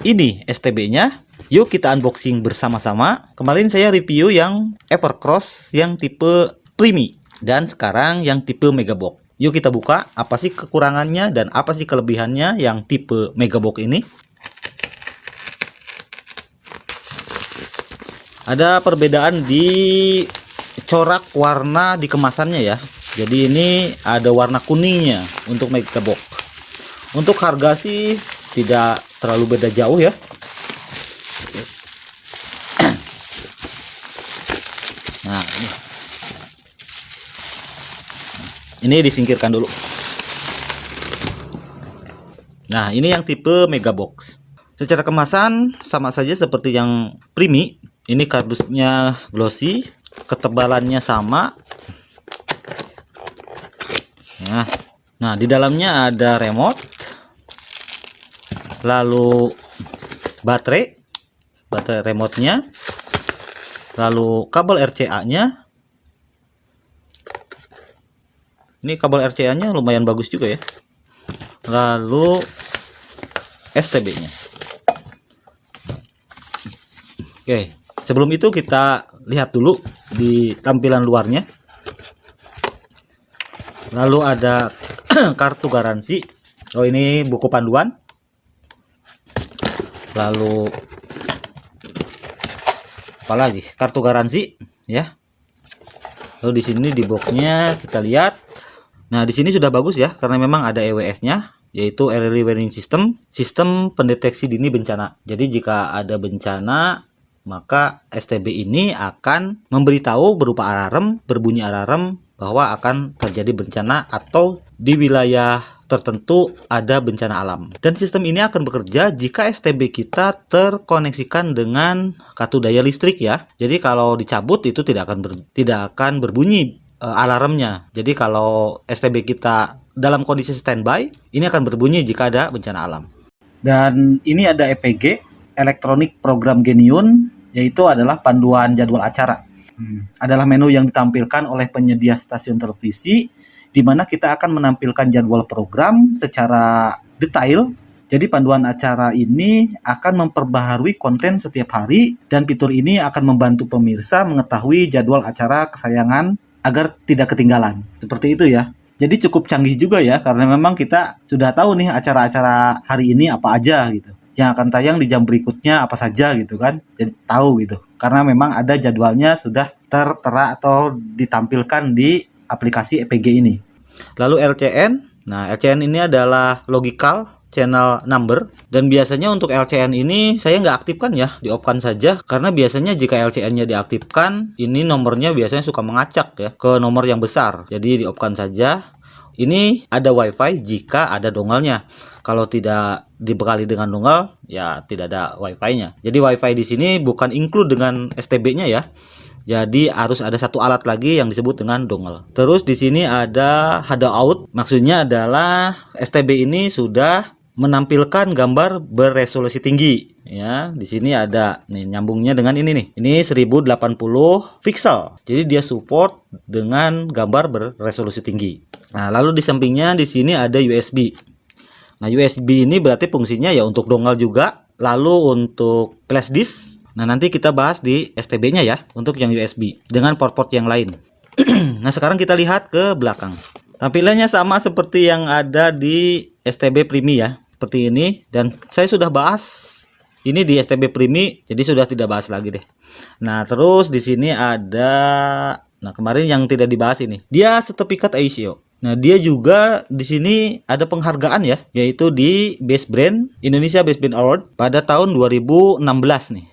Ini STB-nya. Yuk kita unboxing bersama-sama. Kemarin saya review yang Evercross yang tipe Primi, dan sekarang yang tipe Megabox. Yuk kita buka apa sih kekurangannya dan apa sih kelebihannya yang tipe Megabox ini. Ada perbedaan di corak warna di kemasannya ya. Jadi ini ada warna kuningnya untuk Megabox. Untuk harga sih tidak terlalu beda jauh ya. Nah, ini disingkirkan dulu. Nah, ini yang tipe Megabox. Secara kemasan sama saja seperti yang Primi. Ini kardusnya glossy, ketebalannya sama. Nah, di dalamnya ada remote, lalu baterai remote-nya, lalu kabel RCA-nya. Ini kabel RCA-nya lumayan bagus juga ya. Lalu STB-nya. Oke, sebelum itu kita lihat dulu di tampilan luarnya. Lalu ada kartu garansi. Oh, ini buku panduan. Lalu apalagi? Kartu garansi ya. Lalu di sini di boxnya kita lihat. Nah, di sini sudah bagus ya, karena memang ada EWS-nya, yaitu Early Warning System, sistem pendeteksi dini bencana. Jadi jika ada bencana, maka STB ini akan memberitahu berupa alarm, berbunyi alarm bahwa akan terjadi bencana atau di wilayah tertentu ada bencana alam. Dan sistem ini akan bekerja jika STB kita terkoneksikan dengan kartu daya listrik ya. Jadi kalau dicabut itu tidak akan berbunyi alarmnya. Jadi kalau STB kita dalam kondisi standby, ini akan berbunyi jika ada bencana alam. Dan ini ada EPG, Electronic Program Genyun, yaitu adalah panduan jadwal acara. Adalah menu yang ditampilkan oleh penyedia stasiun televisi, di mana kita akan menampilkan jadwal program secara detail. Jadi panduan acara ini akan memperbaharui konten setiap hari, dan fitur ini akan membantu pemirsa mengetahui jadwal acara kesayangan agar tidak ketinggalan. Seperti itu ya. Jadi cukup canggih juga ya, karena memang kita sudah tahu nih acara-acara hari ini apa aja gitu. Yang akan tayang di jam berikutnya apa saja gitu kan. Jadi tahu gitu. Karena memang ada jadwalnya sudah tertera atau ditampilkan di aplikasi EPG ini. Lalu LCN. Nah, LCN ini adalah logical channel number, dan biasanya untuk LCN ini saya nggak aktifkan ya, di off-kan saja, karena biasanya jika LCN-nya diaktifkan, ini nomornya biasanya suka mengacak ya ke nomor yang besar. Jadi di off-kan saja. Ini ada WiFi jika ada dongle-nya. Kalau tidak dibekali dengan dongle, ya tidak ada WiFi-nya. Jadi WiFi di sini bukan include dengan STB-nya ya. Jadi harus ada satu alat lagi yang disebut dengan dongle. Terus di sini ada HDOut, maksudnya adalah STB ini sudah menampilkan gambar beresolusi tinggi ya. Di sini ada nih nyambungnya dengan ini nih. Ini 1080 pixel. Jadi dia support dengan gambar beresolusi tinggi. Nah, lalu di sampingnya di sini ada USB. Nah, USB ini berarti fungsinya ya untuk dongle juga, lalu untuk flash disk. Nah, nanti kita bahas di STB-nya ya untuk yang USB dengan port-port yang lain. Nah, sekarang kita lihat ke belakang. Tampilannya sama seperti yang ada di STB Primi ya. Seperti ini, dan saya sudah bahas ini di STB Primi, jadi sudah tidak bahas lagi deh. Nah, terus di sini ada, nah kemarin yang tidak dibahas ini, dia sertifikat ISO. Nah, dia juga di sini ada penghargaan ya, yaitu di Best Brand Indonesia Best Brand Award pada tahun 2016 nih.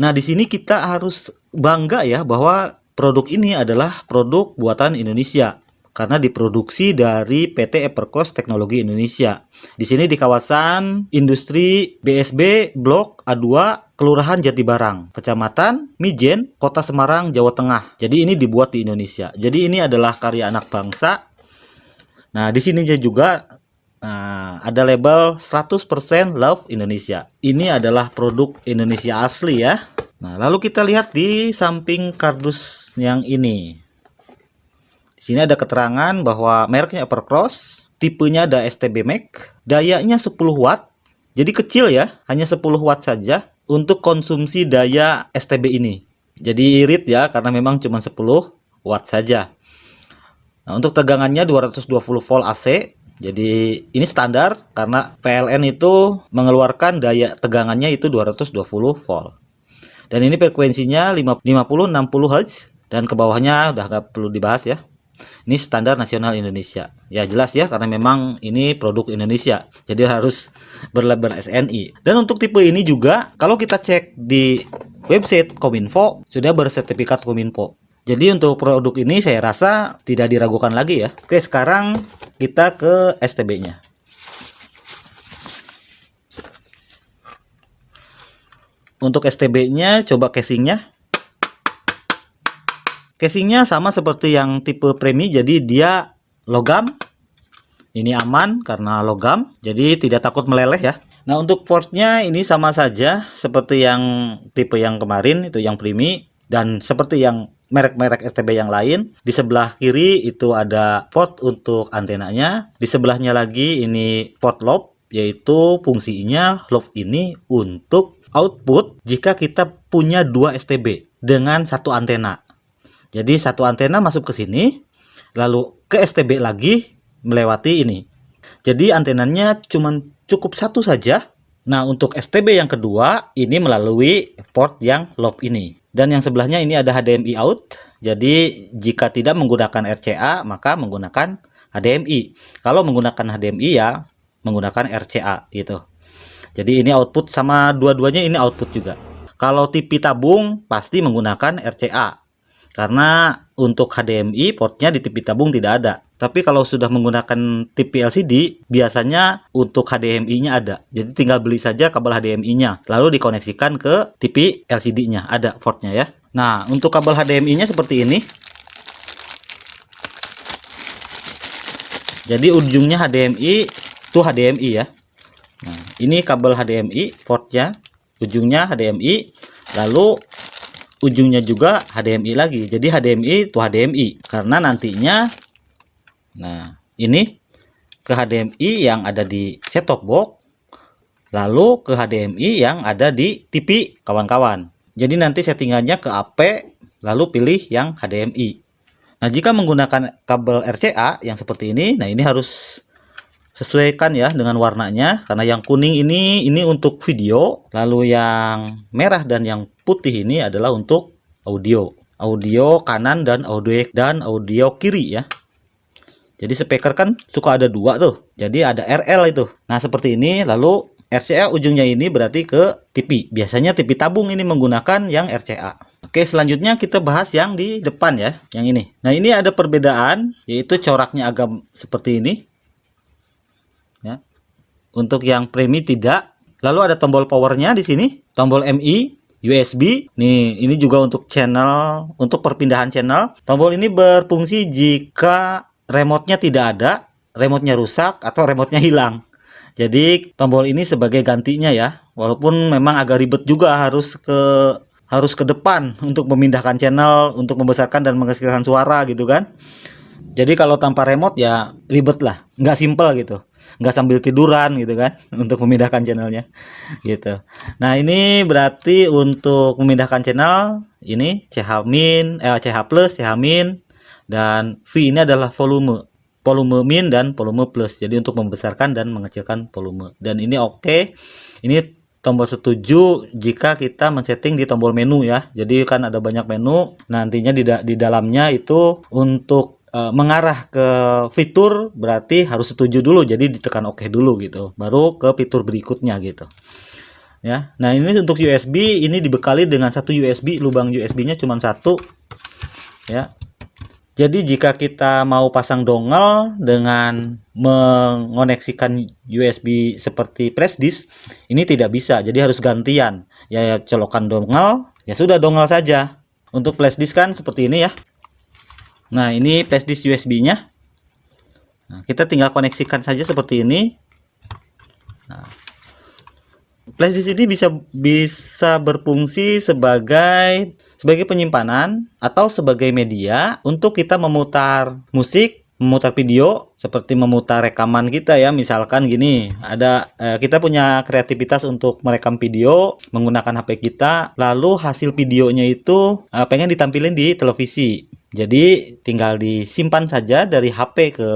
Nah, di sini kita harus bangga ya bahwa produk ini adalah produk buatan Indonesia, karena diproduksi dari PT Evercross Teknologi Indonesia. Di sini di kawasan industri BSB Blok A2, Kelurahan Jatibarang, Kecamatan Mijen, Kota Semarang, Jawa Tengah. Jadi ini dibuat di Indonesia. Jadi ini adalah karya anak bangsa. Nah, di sini juga ada label 100% Love Indonesia. Ini adalah produk Indonesia asli ya. Nah, lalu kita lihat di samping kardus yang ini. Di sini ada keterangan bahwa mereknya Evercross, tipenya ada STB Max, dayanya 10 watt. Jadi kecil ya, hanya 10 watt saja untuk konsumsi daya STB ini. Jadi irit ya, karena memang cuma 10 watt saja. Nah, untuk tegangannya 220 volt AC. Jadi ini standar karena PLN itu mengeluarkan daya tegangannya itu 220 volt. Dan ini frekuensinya 50-60 Hz dan ke bawahnya udah nggak perlu dibahas ya. Ini standar nasional Indonesia. Ya jelas ya, karena memang ini produk Indonesia. Jadi harus berlabel SNI. Dan untuk tipe ini juga kalau kita cek di website Kominfo sudah bersertifikat Kominfo. Jadi untuk produk ini saya rasa tidak diragukan lagi ya. Oke, sekarang kita ke STB-nya. Untuk STB-nya coba casingnya. Casingnya sama seperti yang tipe premi, jadi dia logam. Ini aman karena logam, jadi tidak takut meleleh ya. Nah untuk portnya ini sama saja seperti yang tipe yang kemarin itu yang premi, dan seperti yang merek-merek STB yang lain. Di sebelah kiri itu ada port untuk antenanya, di sebelahnya lagi ini port lob, yaitu fungsinya lob ini untuk output jika kita punya 2 STB dengan satu antena. Jadi satu antena masuk ke sini, lalu ke STB lagi melewati ini. Jadi antenanya cukup satu saja. Nah untuk STB yang kedua ini melalui port yang lob ini. Dan yang sebelahnya ini ada HDMI out. Jadi jika tidak menggunakan RCA maka menggunakan HDMI. Kalau menggunakan HDMI ya menggunakan RCA gitu. Jadi ini output sama dua-duanya ini output juga. Kalau TV tabung pasti menggunakan RCA. Karena untuk HDMI portnya di TV tabung tidak ada. Tapi kalau sudah menggunakan TV LCD biasanya untuk HDMI-nya ada. Jadi tinggal beli saja kabel HDMI-nya lalu dikoneksikan ke TV LCD-nya, ada portnya ya. Nah untuk kabel HDMI-nya seperti ini. Jadi ujungnya HDMI itu HDMI ya. Nah ini kabel HDMI portnya, ujungnya HDMI, lalu ujungnya juga HDMI lagi. Jadi HDMI itu HDMI karena nantinya nah ini ke HDMI yang ada di set top box lalu ke HDMI yang ada di TV kawan-kawan. Jadi nanti settingannya ke AP lalu pilih yang HDMI. Nah jika menggunakan kabel RCA yang seperti ini, nah ini harus sesuaikan ya dengan warnanya, karena yang kuning ini untuk video, lalu yang merah dan yang putih ini adalah untuk audio kanan dan audio kiri ya. Jadi speaker kan suka ada dua tuh, jadi ada RL itu. Nah seperti ini, lalu RCA ujungnya ini berarti ke TV. Biasanya TV tabung ini menggunakan yang RCA. Oke, selanjutnya kita bahas yang di depan ya, yang ini. Nah ini ada perbedaan, yaitu coraknya agak seperti ini ya. Untuk yang premi tidak. Lalu ada tombol powernya di sini, tombol MI, USB. Nih, ini juga untuk channel, untuk perpindahan channel. Tombol ini berfungsi jika remote-nya tidak ada, remote-nya rusak atau remote-nya hilang. Jadi tombol ini sebagai gantinya ya. Walaupun memang agak ribet juga harus ke depan untuk memindahkan channel, untuk membesarkan dan mengecilkan suara gitu kan. Jadi kalau tanpa remote ya ribet lah, nggak simple gitu. Nggak sambil tiduran gitu kan untuk memindahkan channelnya gitu. Nah ini berarti untuk memindahkan channel ini CH plus, CH min, dan V ini adalah volume min dan volume plus. Jadi untuk membesarkan dan mengecilkan volume. Dan ini oke. Ini tombol setuju jika kita men-setting di tombol menu ya. Jadi kan ada banyak menu. Nantinya di dalamnya itu untuk mengarah ke fitur berarti harus setuju dulu, jadi ditekan oke dulu gitu, baru ke fitur berikutnya gitu ya. Nah ini untuk USB ini dibekali dengan satu USB, lubang USB-nya cuma satu ya. Jadi jika kita mau pasang dongle dengan mengoneksikan USB seperti flash disk ini tidak bisa, jadi harus gantian ya, colokan dongle ya sudah dongle saja. Untuk flash disk kan seperti ini ya. Nah ini flash disk USB-nya. Nah, kita tinggal koneksikan saja seperti ini. Nah, flash disk ini bisa berfungsi sebagai penyimpanan atau sebagai media untuk kita memutar musik, memutar video seperti memutar rekaman kita ya. Misalkan gini, ada kita punya kreativitas untuk merekam video menggunakan HP kita, lalu hasil videonya itu pengen ditampilin di televisi. Jadi tinggal disimpan saja dari HP ke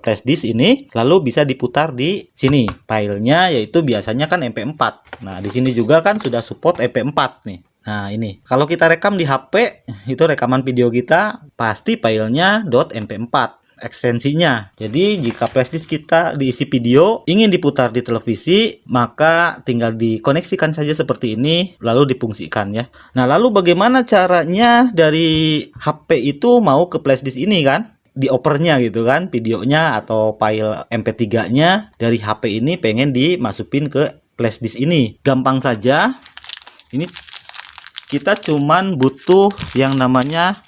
flash disk ini, lalu bisa diputar di sini. Filenya yaitu biasanya kan MP4. Nah, di sini juga kan sudah support MP4 nih. Nah, ini kalau kita rekam di HP, itu rekaman video kita pasti filenya .mp4 ekstensinya. Jadi jika flashdisk kita diisi video ingin diputar di televisi, maka tinggal dikoneksikan saja seperti ini lalu difungsikan ya. Nah, lalu bagaimana caranya dari HP itu mau ke flashdisk ini kan? Diopernya gitu kan, videonya atau file MP3-nya dari HP ini pengen dimasukin ke flashdisk ini. Gampang saja. Ini kita cuman butuh yang namanya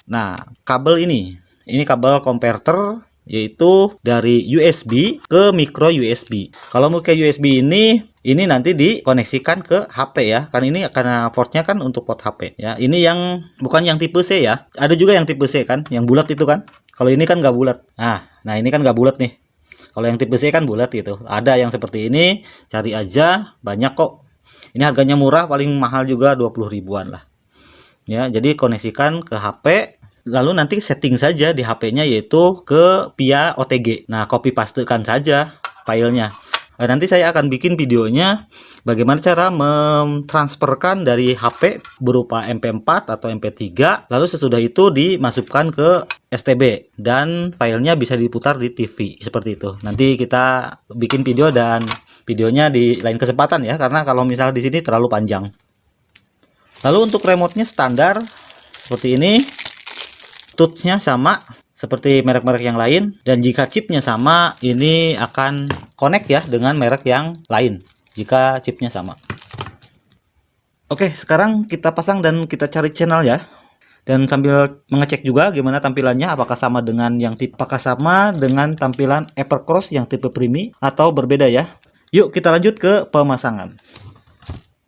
kabel ini kabel konverter, yaitu dari USB ke micro USB. Kalau mau ke USB ini nanti dikoneksikan ke HP ya, kan ini karena portnya kan untuk port HP ya. Ini yang bukan yang tipe C ya, ada juga yang tipe C kan, yang bulat itu kan. Kalau ini kan nggak bulat. Nah ini kan nggak bulat nih. Kalau yang tipe C kan bulat gitu. Ada yang seperti ini, cari aja, banyak kok. Ini harganya murah, paling mahal juga 20 ribuan lah. Ya, jadi koneksikan ke HP, lalu nanti setting saja di HP-nya yaitu ke via OTG. Nah, copy pastekan saja filenya. Nanti saya akan bikin videonya bagaimana cara mentransferkan dari HP berupa MP4 atau MP3, lalu sesudah itu dimasukkan ke STB dan filenya bisa diputar di TV seperti itu. Nanti kita bikin video dan videonya di lain kesempatan ya, karena kalau misal di sini terlalu panjang. Lalu untuk remote-nya standar seperti ini, touch-nya sama seperti merek-merek yang lain, dan jika chipnya sama ini akan connect ya dengan merek yang lain jika chipnya sama. Oke, sekarang kita pasang dan kita cari channel ya, dan sambil mengecek juga gimana tampilannya, apakah sama dengan tampilan Evercross yang tipe Primi atau berbeda ya. Yuk kita lanjut ke pemasangan.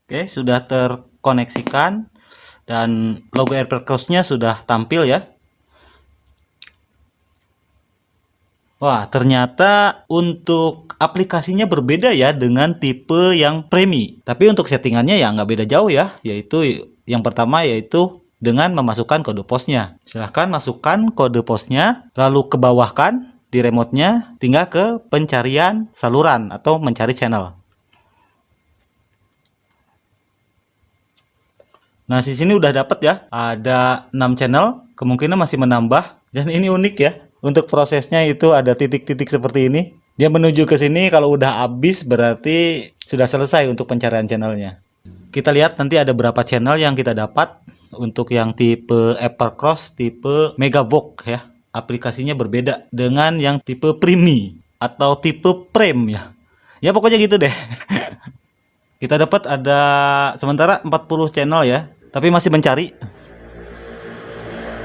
Oke, sudah terkoneksikan dan logo Evercross-nya sudah tampil ya. Wah, ternyata untuk aplikasinya berbeda ya dengan tipe yang Premi. Tapi untuk settingannya ya nggak beda jauh ya, yaitu yang pertama yaitu dengan memasukkan kode posnya. Silahkan masukkan kode posnya, lalu ke bawah kan di remote-nya, tinggal ke pencarian saluran atau mencari channel. Nah, di sini udah dapat ya, ada 6 channel, kemungkinan masih menambah. Dan ini unik ya, untuk prosesnya itu ada titik-titik seperti ini. Dia menuju ke sini, kalau udah habis berarti sudah selesai untuk pencarian channelnya. Kita lihat nanti ada berapa channel yang kita dapat. Untuk yang tipe Evercross, tipe Megabox ya, aplikasinya berbeda dengan yang tipe Primi atau tipe Prem ya. Ya pokoknya gitu deh. Kita dapat ada sementara 40 channel ya, tapi masih mencari.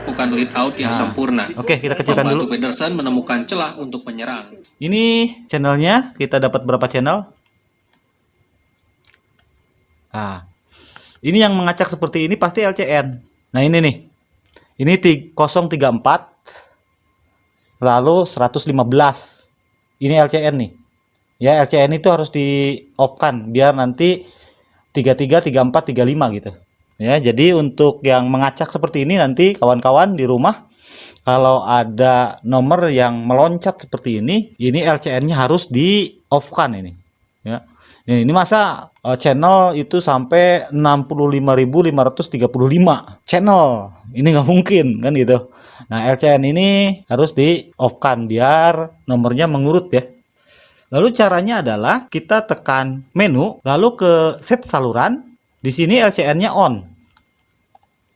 Bukan layout yang sempurna. Oke, kita kecilkan dulu. Pedersen menemukan celah untuk menyerang. Ini channelnya, kita dapat berapa channel? Ini yang mengacak seperti ini pasti LCN. Nah ini nih, ini 034 lalu 115. Ini LCN nih ya. LCN itu harus di off kan biar nanti 33, 34, 35 gitu ya. Jadi untuk yang mengacak seperti ini, nanti kawan-kawan di rumah kalau ada nomor yang meloncat seperti ini LCN-nya harus di off kan ini ya. Ini masa channel itu sampai 65.535 channel, ini nggak mungkin kan gitu. Nah LCN ini harus di off kan biar nomornya mengurut ya. Lalu caranya adalah kita tekan menu, lalu ke set saluran. Di sini LCN-nya on,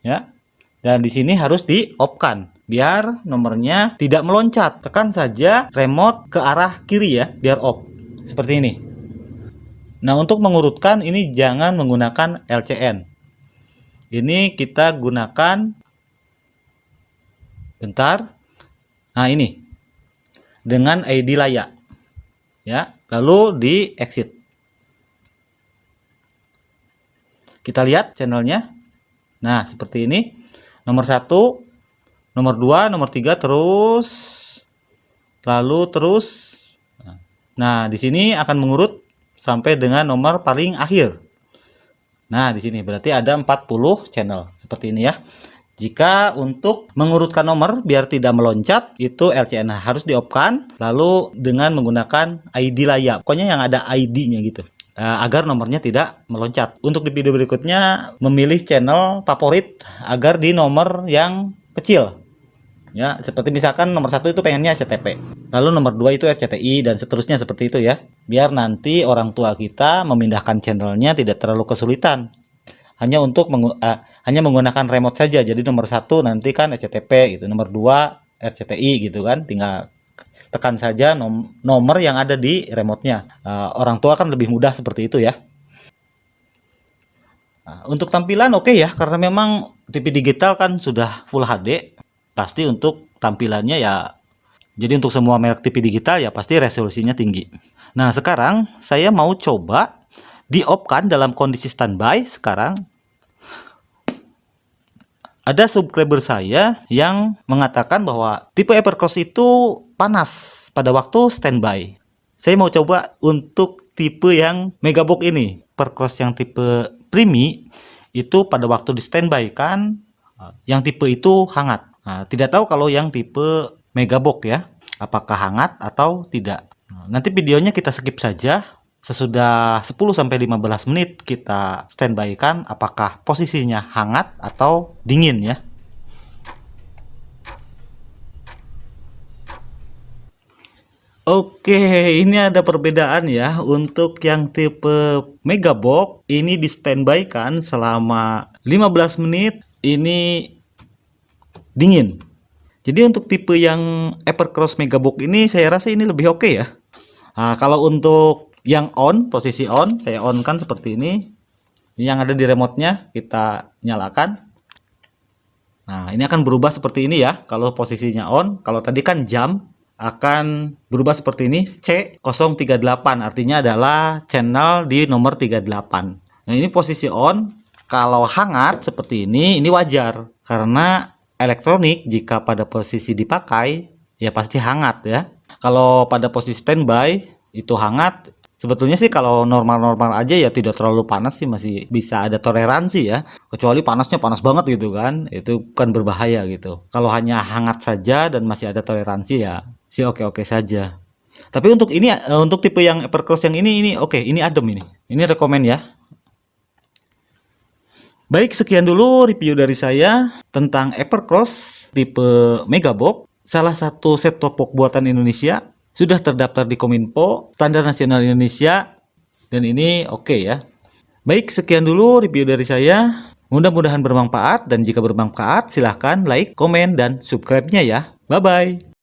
ya. Dan di sini harus di off kan, biar nomornya tidak meloncat. Tekan saja remote ke arah kiri ya, biar off. Seperti ini. Nah untuk mengurutkan ini jangan menggunakan LCN. Ini kita gunakan, bentar. Nah ini dengan ID layak. Ya, lalu di exit. Kita lihat channelnya. Nah, seperti ini. Nomor 1, nomor 2, nomor 3, terus lalu terus. Nah, di sini akan mengurut sampai dengan nomor paling akhir. Nah, di sini berarti ada 40 channel seperti ini ya. Jika untuk mengurutkan nomor biar tidak meloncat, itu LCN harus di-off-kan, lalu dengan menggunakan ID layar. Pokoknya yang ada ID-nya gitu. Agar nomornya tidak meloncat. Untuk di video berikutnya, memilih channel favorit agar di nomor yang kecil. Ya, seperti misalkan nomor 1 itu pengennya SCTP. Lalu nomor 2 itu RCTI dan seterusnya seperti itu ya. Biar nanti orang tua kita memindahkan channelnya tidak terlalu kesulitan. Hanya hanya menggunakan remote saja. Jadi nomor 1 nanti kan SCTP gitu, nomor 2 RCTI gitu kan. Tinggal tekan saja nomor yang ada di remote-nya. Orang tua kan lebih mudah seperti itu ya. Untuk tampilan oke ya, karena memang TV digital kan sudah Full HD. Pasti untuk tampilannya ya, jadi untuk semua merek TV digital ya pasti resolusinya tinggi. Nah, sekarang saya mau coba di-off-kan dalam kondisi standby. Sekarang ada subscriber saya yang mengatakan bahwa tipe Evercross itu panas pada waktu standby. Saya mau coba untuk tipe yang Megabox ini. Evercross yang tipe Primi itu pada waktu di standby kan yang tipe itu hangat. Nah, tidak tahu kalau yang tipe Megabox ya, apakah hangat atau tidak. Nanti videonya kita skip saja. Sesudah 10-15 menit kita standby kan apakah posisinya hangat atau dingin ya. Oke, ini ada perbedaan ya. Untuk yang tipe Megabox ini di standby kan selama 15 menit ini dingin. Jadi untuk tipe yang Evercross Megabox ini saya rasa ini lebih oke ya. Nah, kalau untuk yang on, posisi on, saya on kan seperti ini. Yang ada di remote-nya kita nyalakan. Nah, ini akan berubah seperti ini ya. Kalau posisinya on, kalau tadi kan jam akan berubah seperti ini, C038 artinya adalah channel di nomor 38. Nah, ini posisi on. Kalau hangat seperti ini wajar karena elektronik jika pada posisi dipakai ya pasti hangat ya. Kalau pada posisi standby itu hangat. Sebetulnya sih kalau normal-normal aja ya tidak terlalu panas sih, masih bisa ada toleransi ya. Kecuali panasnya panas banget gitu kan, itu kan berbahaya gitu. Kalau hanya hangat saja dan masih ada toleransi ya sih oke-oke saja. Tapi untuk ini untuk tipe yang Evercross yang ini oke, ini adem ini. Ini rekomen ya. Baik, sekian dulu review dari saya tentang Evercross tipe Megabox, salah satu set top box buatan Indonesia. Sudah terdaftar di Kominfo, Standar Nasional Indonesia, dan ini oke ya. Baik, sekian dulu review dari saya. Mudah-mudahan bermanfaat, dan jika bermanfaat silahkan like, komen, dan subscribe-nya ya. Bye-bye.